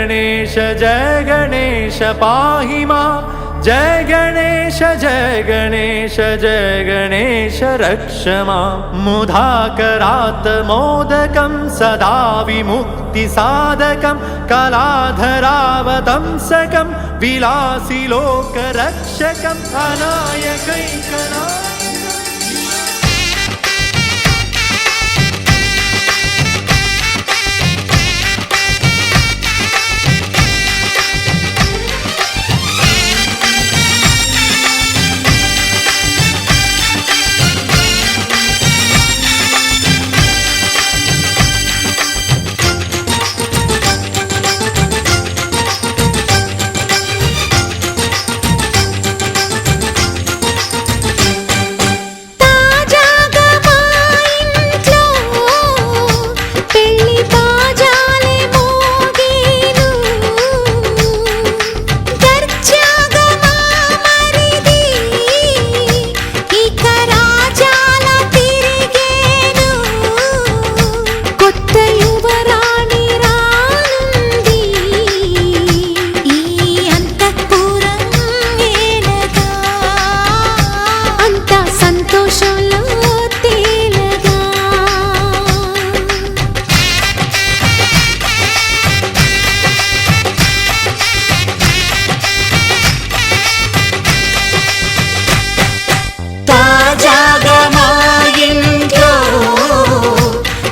गणेश पाहि मां जय गणेश रक्ष मां मुधाकरात् मोदकं सदा विमुक्तिसाधकं कलाधरावतंसकं विलासि लोकरक्षकं अनायकैकनायकम्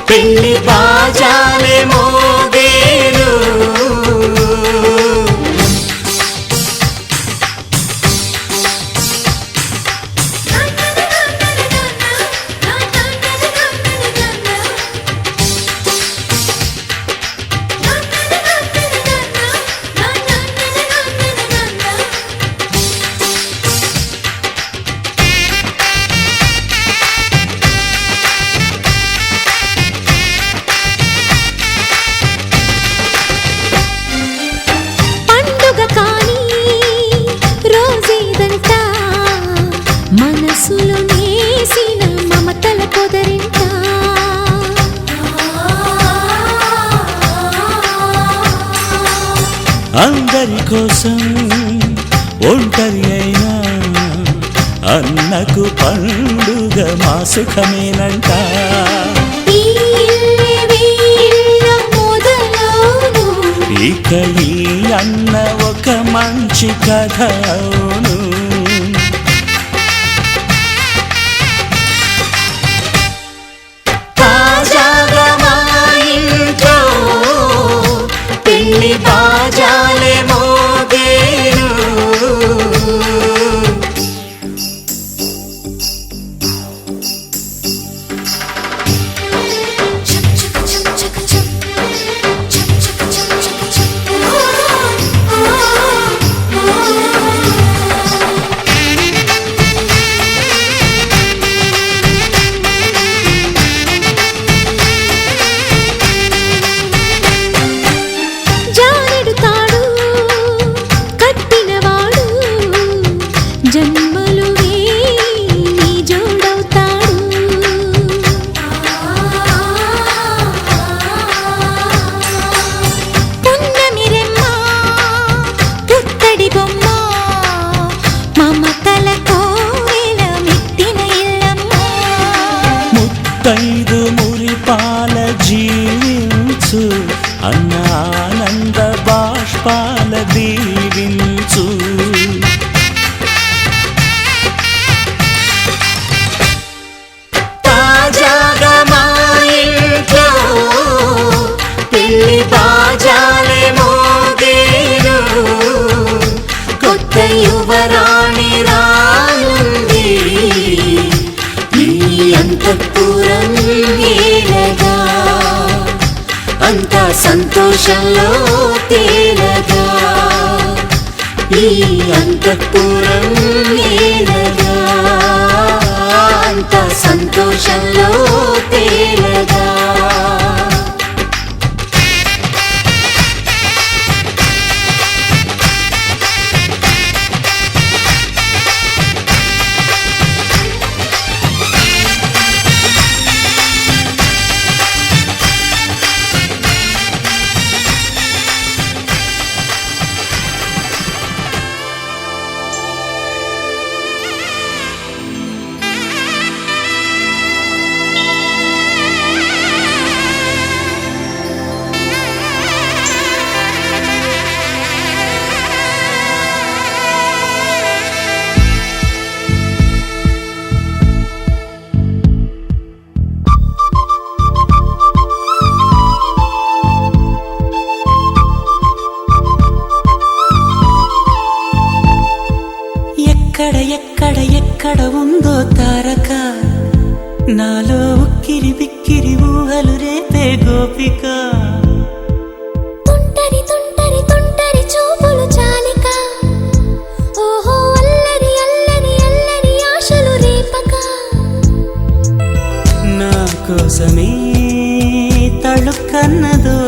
పెళ్లి బాజాలే మోగేను అందరి కోసం ఒంటరి అయినా అన్నకు పండుగ మా సుఖమేనంట ఇక ఈ అన్న ఒక మంచి కథ అవును బాజాలే మోగేను ముత్తైదు మురిపాల జీవించు అన్నానంద బాష్పాల దీవించు తాజాగా మా ఇంట్లో పెళ్లి బాజాలే మోగేను కొత్త యువరాణి రానుంది అంతఃపురం ఏలగా అంతా సంతోషంలో తేలగా ఈ అంతఃపురం ఏలగా అంతా సంతోషంలో తేలగా ఎక్కడ ఉందో తారక నాలో ఉక్కిరి బిక్కిరి ఊహలు రేపే గోపిక తుంటరి తుంటరి తుంటరి చూపులు చాలిక ఓహో అల్లరి అల్లరి అల్లరి ఆశలు రేపక నా కోసమే తళుక్కన్నదో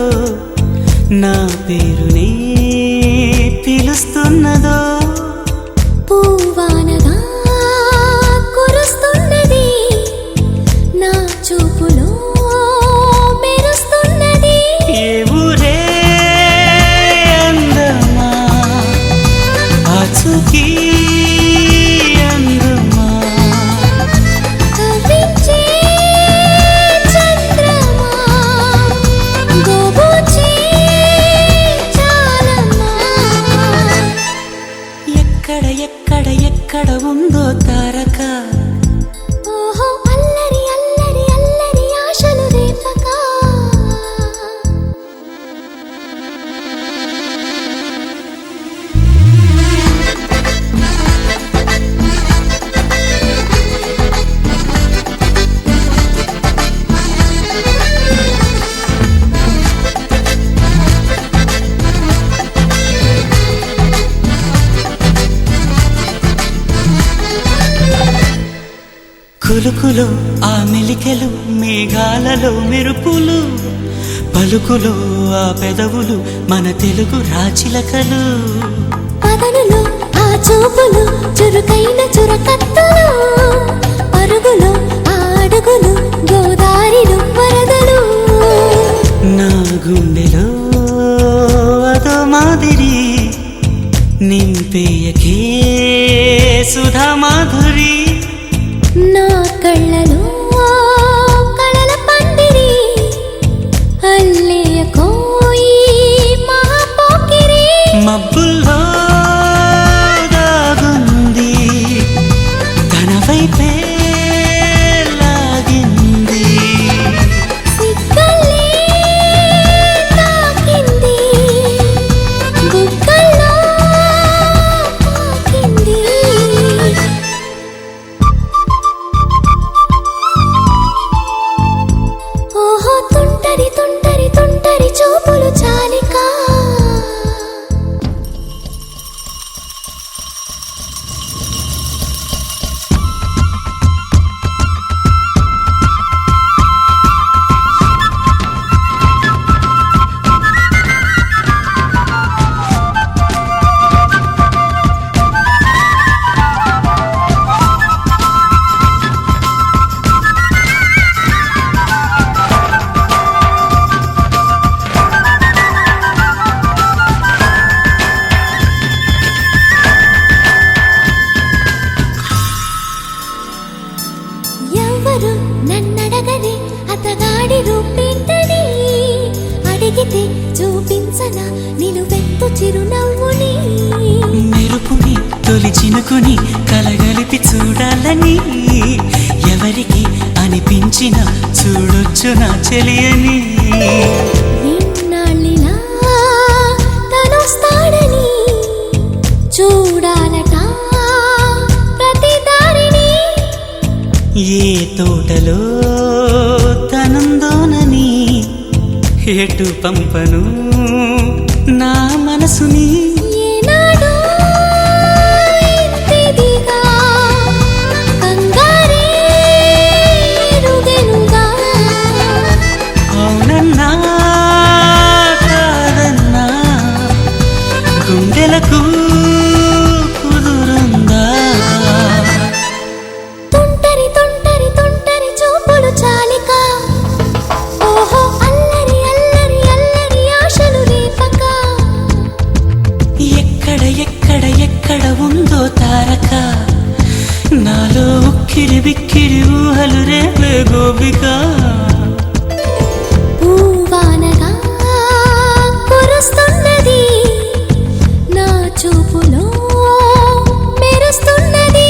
నా పేరునే పిలుస్తున్నదో పూవానగా కురుస్తున్నది నా చూపులో మెరుస్తున్నది ఏ ఊరే అందమా ఆచూకీ అందమా కవ్వించే చంద్రమా గోబూచే చాలమ్మా ఎక్కడ ఉందో తారక ఓహో అల్లరి అల్లరి అల్లరి ఆశలు రేపక కులుకులు ఆ మెలికెలు మేఘాలలో మెరుపులు పలుకులు ఆ పెదవులు మన తెలుగు రాచిలకలు పదనులు ఆ చూపులు చురుకైన చురకత్తులు పరుగులు ఆ అడుగులు గోదారిలు వరదలు నా గుండెలో అదో మాదిరి నింపేయకే సుధా మాధురి నా కళ్ళలో కళల పందిరి అల్లేయ కోయి మహాపోకిరి మబ్బుల్లో దాగుంది తన వైపే లాగింది సిగ్గలే తాకింది బుగ్గల్లో తాకింది ఓహో తుంటరి తుంటరి తుంటరి చూపులు చాలిక ఎవరు నన్నడగని అతగాడి రూపేంటని అడిగితే చూపించన నిలువెత్తు చిరునవ్వుని మెరుపుని తొలి చినుకుని కలగలిపి చూడాలని ఎవరికి అనిపించిన చూడొచ్చు నా చెలియని నిన్నాళ్ళిలా తనొస్తాడని చూడాలట ప్రతి దారిని ఏ తోటలో తనందోనని ఎటు పంపను నా మనసుని ఏనాడో ఇంతిదిగా కంగారే ఎరుగెనుగా అవునన్నా కాదన్నా గుండెలకు కుదురుందా తుంటరి తుంటరి తుంటరి చూపులు చాలిక ఓహో అల్లరి అల్లరి అల్లరి ఆశలు రేపక ఎక్కడ ఉందో తారక నాలో ఉక్కిరి బిక్కిరి ఊహలు రేపే గోపిక పూవానగా కురుస్తున్నది నా చూపులో మెరుస్తున్నది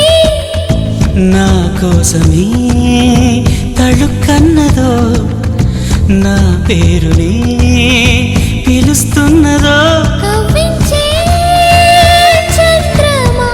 నా కోసమే తళుక్కన్నదో నా పేరునే పిలుస్తున్నదో కవ్వించే చంద్రమా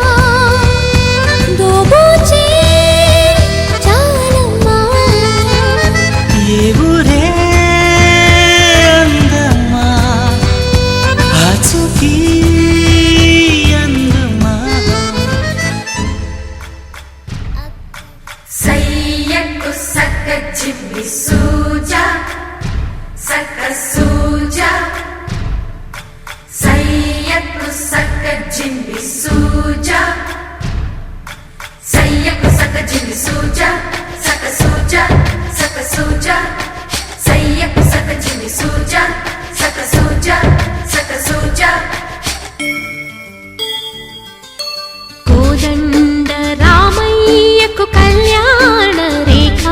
కోదండ రామయ్యకు కళ్యాణ రేఖ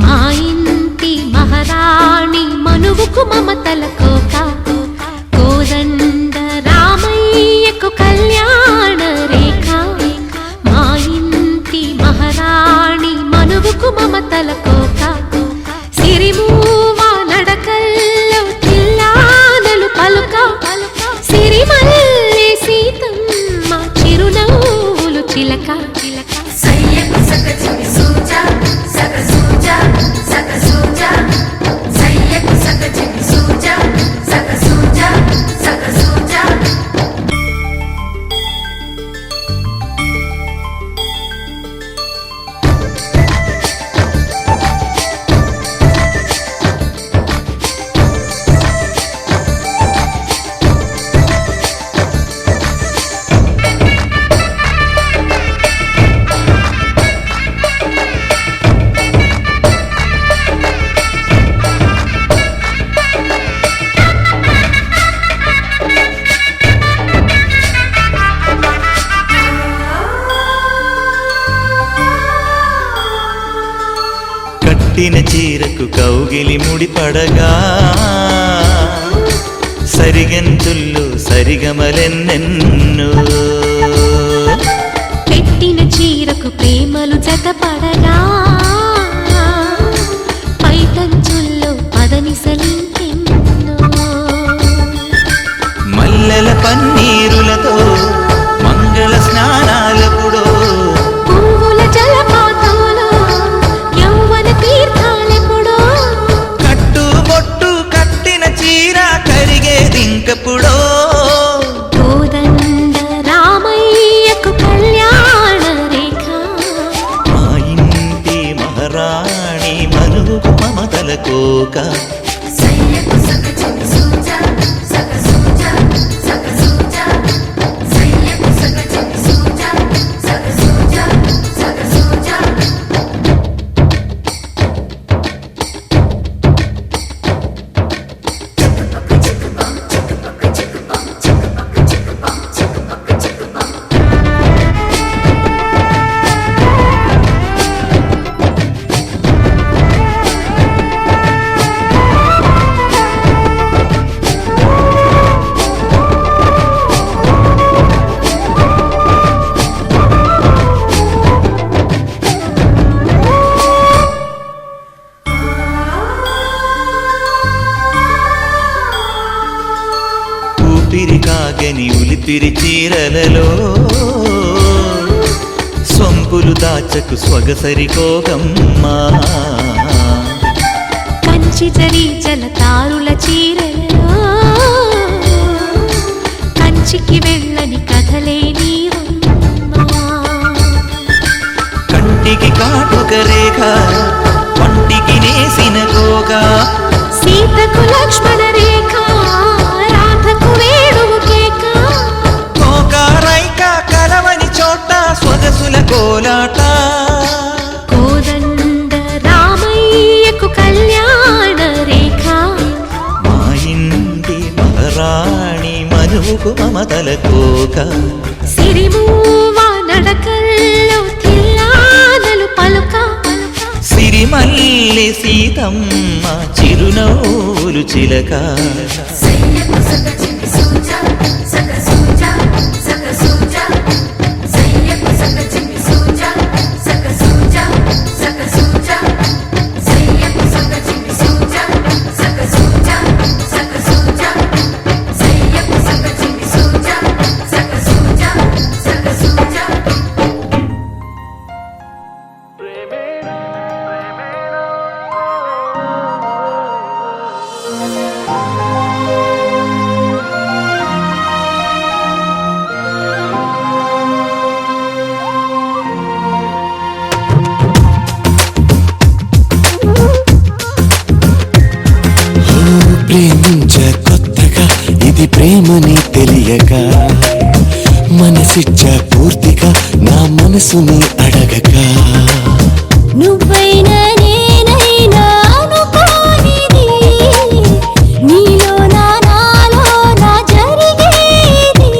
మా ఇంటి మహారాణి మనువుకు మమతల కోక కోదండ రామయ్యకు కళ్యాణ రేఖ మా ఇంటి మహారాణి మనువుకు మమతల కోక సిరిమూవ నడకల్లో తిల్లానలు పలుక సిరిమల్లె సీతమ్మ చిరునవ్వులు చిలక సయ్యకు సకచిమి సూజా సక సూజా సక సూజా సయ్యకు సకచిమి సూజా సక సూజా సక సూజా కట్టిన చీరకు కౌగిలి ముడిపడగా సరిగంతుల్లో సరిగమలెన్నెన్నో పెట్టిన చీరకు ప్రేమలు జతపడగా పైకంచుల్లో పదనిసలింకెన్నో మల్లెల పన్నీరులతో మంగళ స్నానాలపుడో పువ్వుల జలపాతంలో యౌవన తీర్థాలెప్పుడో కట్టుబొట్టు కట్టిన చీర కరిగేదింకపుడో కోదండ రామయ్యకు కళ్యాణ రేఖ మా ఇంటి మహారాణి మనువుకు మమతల కోక సయ్యకు సకచిమి సూజా సక సూజా సక సూజా సయ్యకు సకచిమి సూజా సక సూజా సక సూజా ఊపిరి కాగని ఉలిపిరి చీరలలో సొంపులు దాచకు స్వగసరి కోగమ్మా కంచి జరి జలతారుల చీరలలో కంచికి వెళ్ళని కథలే నీవమ్మా కంటికి కాటుక రేఖ పంటికి నేసిన కోగా సీతకు లక్ష్మణ రేఖ రాధకు వేణువు కేక కోకారైక కలవని చోట స్వగసుల కోలాట కోదండ రామయ్యకు కళ్యాణ రేఖ మా ఇంటి మహారాణి మనువుకు మమతల కోక సిరిమూవ నడకల్లో తిల్లానలు పలుక సిరిమల్లె సీతమ్మ చిరునవ్వులు చిలక సయ్యకు సకచిమి సూజా సక సూజా సక సూజా సయ్యకు సకచిమి సూజా సక సూజా సక సూజా సయ్యకు సకచిమి సూజా సక సూజా సక సూజా సయ్యకు సకచిమి సూజా సక సూజా సక సూజా ప్రేమించ కొత్తగా ఇది ప్రేమని తెలియక మనసిచ్చ పూర్తిగా నా మనసుని అడగక నువ్వైనా నేనైనా అనుకోనిది నీలో నాలో నా జరిగేది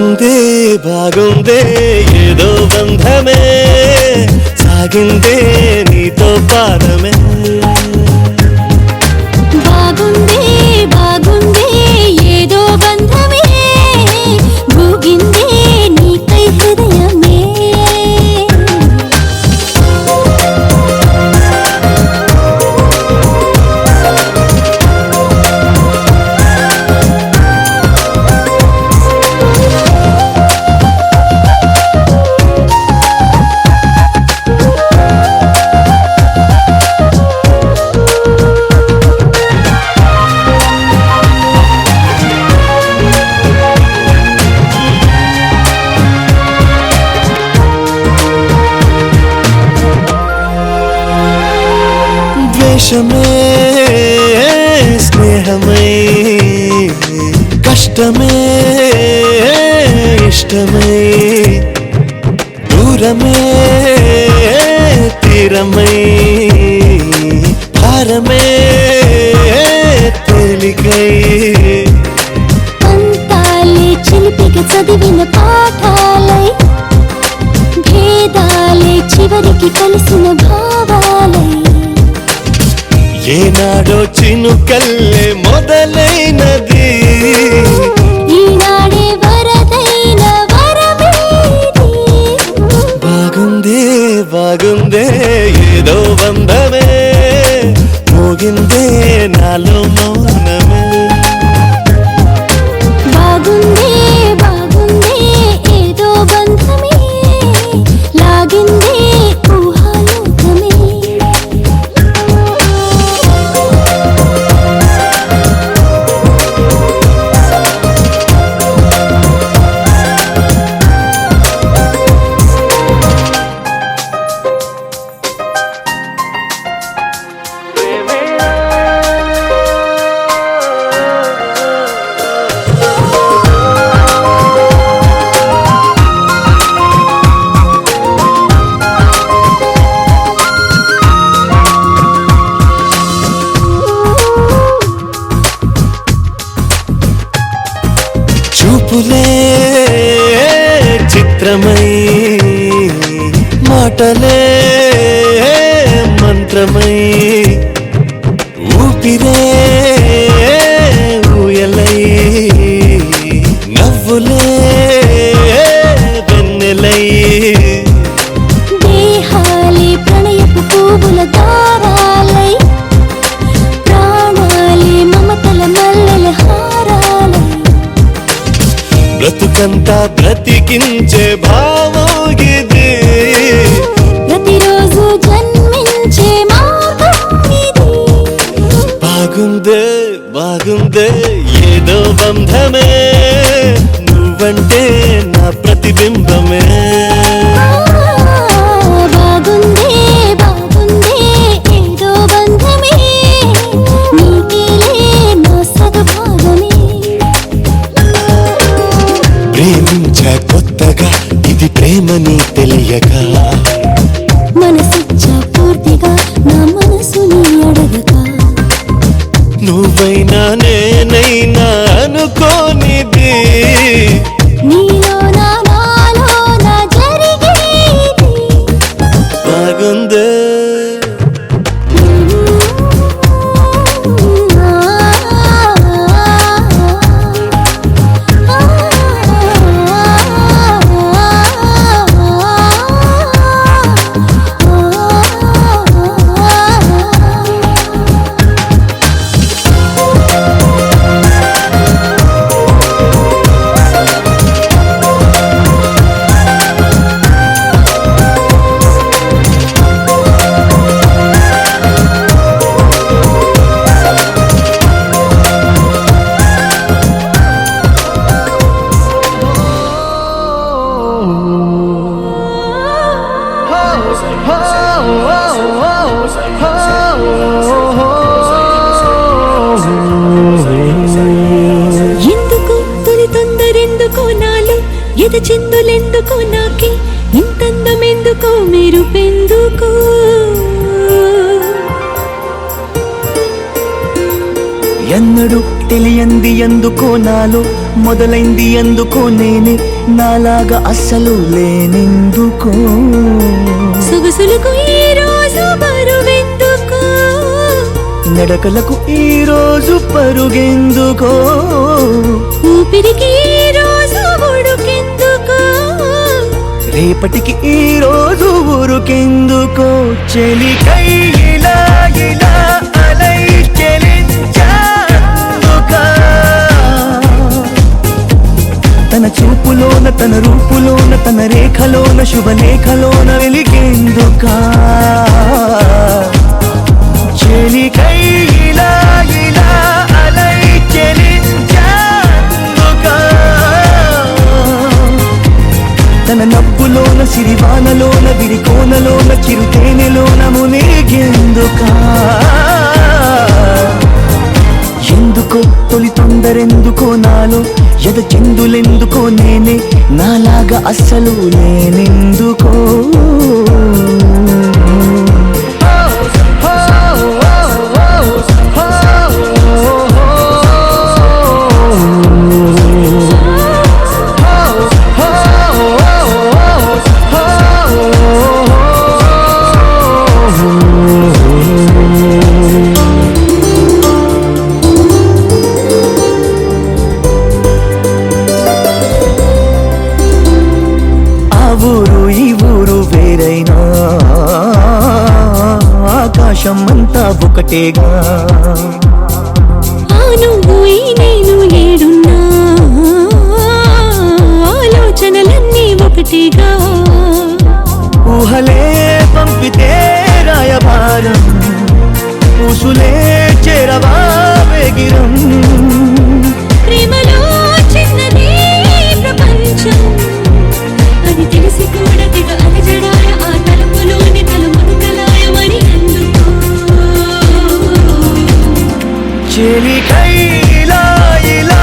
బాగుందే బాగుందే ఏదో బంధమే సాగిందే నీతో పాదమే బాగుందే బాగుందే ఏదో బంధమే భూగిందే నీకై హృదయమే ద్వేషమే స్నేహమై కష్టమే ఇష్టమై దూరమే తీరమై భారమే తేలికై పంతాలే చిలిపిగా చదివిన పాఠాలై భేదాలే చివరికి కలిసిన భావాలై ఏనాడో చినుకల్లే మొదలైనది ఈనాడే వరదైన వరమేది బాగుందే బాగుందే ఏదో బంధమే మోగిందే నాలో మౌనమే బాగుందే బాగుందే ఏదో బంధమే లాగిందే ఊహాలోకమే చూపులే చిత్రమై మాటలే మంత్రమై ఊపిరే ఊయలై నవ్వులే వెన్నెలై దేహాలే ప్రణయపు పువ్వుల దారాలై ప్రాణాలే మమతల మల్లెల హారాలై బ్రతుకంతా బ్రతికించే భావోగిది ప్రతిరోజు జన్మించే మార్గం ఇది బాగుందే బాగుందే ఏదో బంధమే నువ్వంటే నా ప్రతిబింబమే బాగుందే బాగుందే ఏదో బంధమే నీకేలే నా సగభాగమే ప్రేమించా కొత్తగా ఇది ప్రేమని తెలియక మనసిచ్చా పూర్తిగా నా మనసుని అడగక నువ్వైనా నేనైనా అనుకోనిది నీలో నాలో నా జరిగేది బాగుందే ఎందుకు తొలి తొందరెందుకు నాలో ఎద చిందులెందుకు నాకే ఇంతందమెందుకు మీరు పెందుకు ఎన్నడు తెలియంది ఎందుకో నాలో మొదలైంది ఎందుకో నేనే నాలాగా అస్సలు లేనెందుకో సొగసులకు ఈ రోజు బరువెందుకో నడకలకు ఈ రోజు పరుగెందుకో ఊపిరికి ఈ రోజు ఉడుకెందుకో రేపటికి ఈ రోజు ఊరుకెందుకో చెలికై ఇలా ఇలా అలై చెలించానుగా తన చూపులోన తన రూపులోన తన రేఖలోన శుభలేఖలోన వెలిగేందుకా చెలికై ఇలా ఇలా అలై చెలించానుగా తన నవ్వులోన సిరివానలోన విరికోనలోన చిరుతేనెలోన మునిగేందుకా ఎందుకో తొలి తొందరెందుకో నాలో ఎద చెందులెందుకో నేనే నాలాగా అస్సలు నేనెందుకో ఊరు ఈ ఊరు వేరైనా ఆకాశం అంతా ఒకటేగా ఆ నువ్వు ఈ నేను ఏడున్నా ఆలోచనలన్నీ ఒకటిగా ఊహలే పంపితే రాయబారం ఊసులే చేరవా వేగిరం ప్రేమలో చిన్నదే ప్రపంచం అది తెలిసి కూడా తెగ అలజడాయ ఆ తలుపులోని తలుపును కలాయమని అందుకో చెలికై ఇలా ఇలా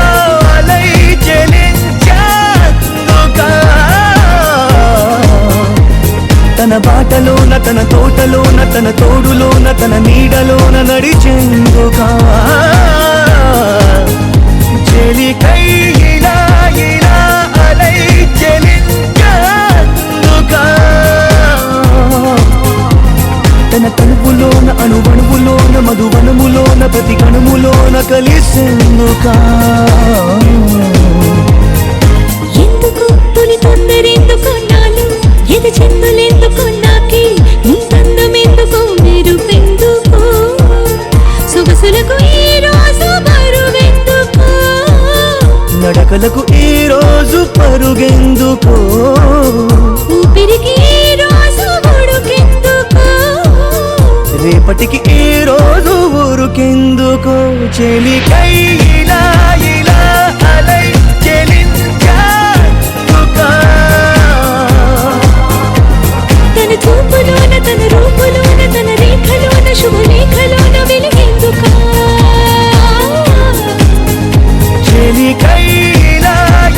అలై చెలించానుగా తన బాటలోన తన తోటలోన తన తోడులోన తన నీడలోన నడిచెందుగా చెలికై ఇలా ఇలా అలై చెలించానుగా తన తలుపులోన అణువణువులోన మధువనములోన ప్రతి కణములోన కలిసేందుకా ఎందుకు తొలి తొందరెందుకు నాలో ఎద చెందులెందుకు నాకే నీ అందమెందుకు మెరుపెందుకు సొగసులకు ఈ రోజు బరువెందుకు నడకలకు ఈ రోజు పరుగెందుకో ఊపిరికి ఈ రోజు ఉడుకెందుకు రేపటికి ఈ రోజు ఊరుకెందుకో చెలికై ఇలా ఇలా అలై చెలించానుగా తన చూపులోన తన రూపులోన తన రేఖలోన శుభలేఖలోన వెలిగేందుకా చెలికై ఇలా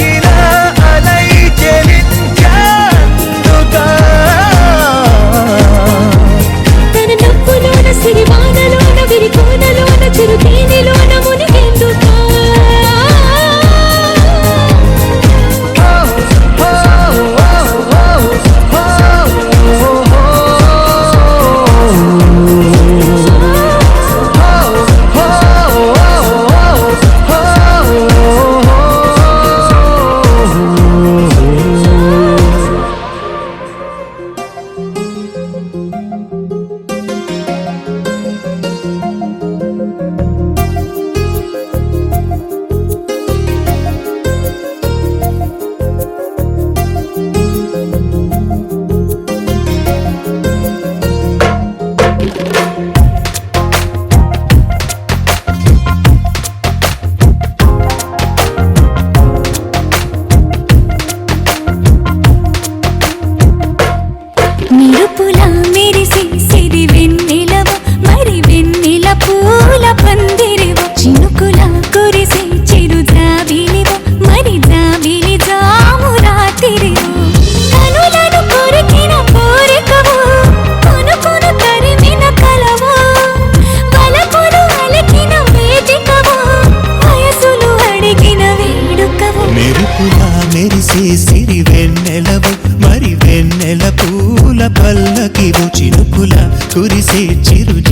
ఇలా అలై చెలించానుగా తన నవ్వులోన సిరివానలోన విరికోనలోన చిరుతేనెలోన మునిగేందుకా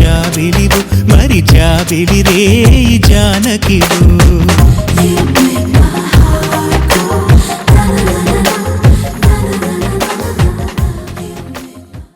జాబిలివు మరి జాబిలి రే జానకివు